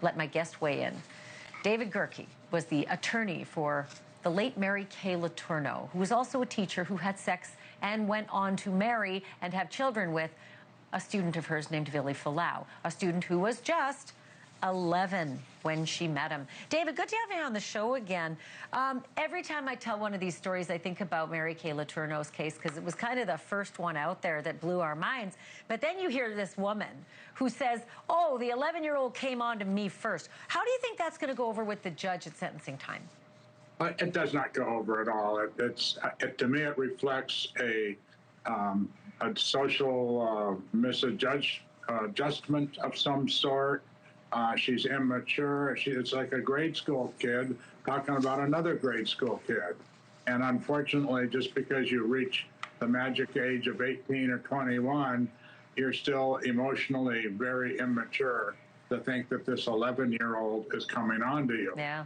let my guest weigh in. David Gehrke was the attorney for the late Mary Kay Letourneau, who was also a teacher who had sex and went on to marry and have children with a student of hers named Vili Falau, a student who was just 11 when she met him. David, good to have you on the show again. Every time I tell one of these stories, I think about Mary Kay Letourneau's case because it was kind of the first one out there that blew our minds. But then you hear this woman who says, oh, the 11-year-old came on to me first. How do you think that's going to go over with the judge at sentencing time? It does not go over at all. To me, it reflects a social misadjustment of some sort. She's immature. It's like a grade school kid talking about another grade school kid. And unfortunately, just because you reach the magic age of 18 or 21, you're still emotionally very immature to think that this 11-year-old is coming on to you. Yeah.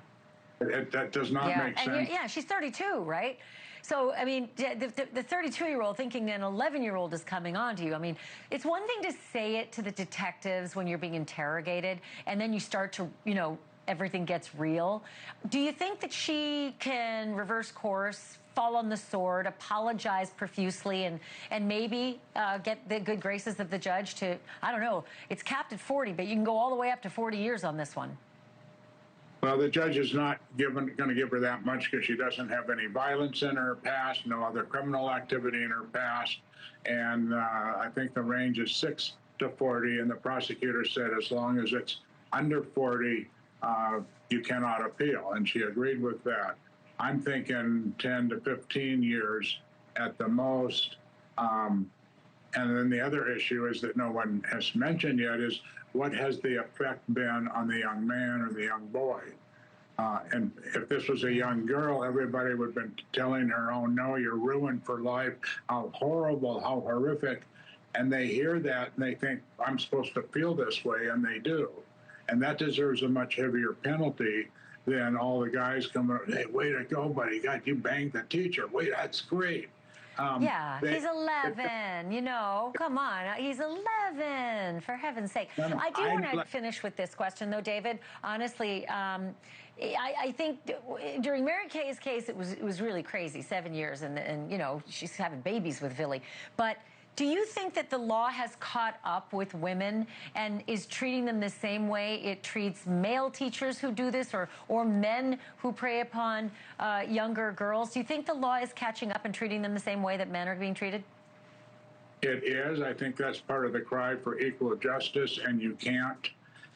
That does not make sense. Yeah, she's 32, right? So, I mean, the 32-year-old thinking an 11-year-old is coming on to you. I mean, it's one thing to say it to the detectives when you're being interrogated, and then you start to, everything gets real. Do you think that she can reverse course, fall on the sword, apologize profusely, and maybe get the good graces of the judge to, I don't know, it's capped at 40, but you can go all the way up to 40 years on this one? Well, the judge is not going to give her that much because she doesn't have any violence in her past, no other criminal activity in her past. And I think the range is 6 to 40. And the prosecutor said as long as it's under 40, you cannot appeal. And she agreed with that. I'm thinking 10 to 15 years at the most. And then the other issue is that no one has mentioned yet is what has the effect been on the young man or the young boy? And if this was a young girl, everybody would have been telling her, oh, no, you're ruined for life, how horrible, how horrific. And they hear that and they think, I'm supposed to feel this way, and they do. And that deserves a much heavier penalty than all the guys coming up, hey, way to go, buddy, God, you banged the teacher. Wait, that's great. He's 11, come on. He's 11, for heaven's sake. No, I do want to finish with this question, though, David. Honestly, I think during Mary Kay's case, it was really crazy, 7 years, and she's having babies with Vili. But do you think that the law has caught up with women and is treating them the same way it treats male teachers who do this or men who prey upon younger girls? Do you think the law is catching up and treating them the same way that men are being treated? It is. I think that's part of the cry for equal justice, and you can't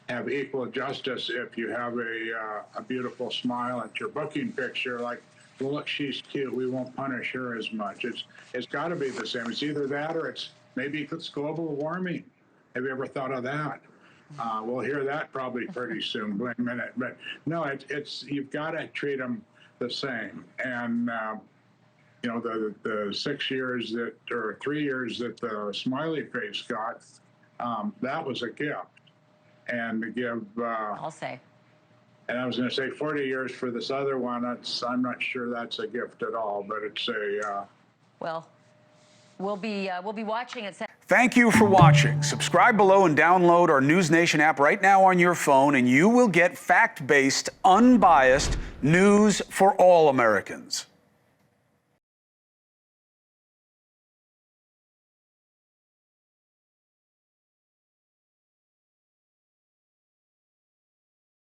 have equal justice if you have a beautiful smile at your booking picture like, well, look, she's cute, we won't punish her as much. It's got to be the same. It's either that or maybe it's global warming. Have you ever thought of that? We'll hear that probably pretty soon. Wait a minute. But no, you've got to treat them the same. And, the 6 years or 3 years that the smiley face got, that was a gift. And to give... I'll say. And I was going to say 40 years for this other one. I'm not sure that's a gift at all, but it's a... Well, we'll be watching it. Thank you for watching. Subscribe below and download our NewsNation app right now on your phone, and you will get fact-based, unbiased news for all Americans.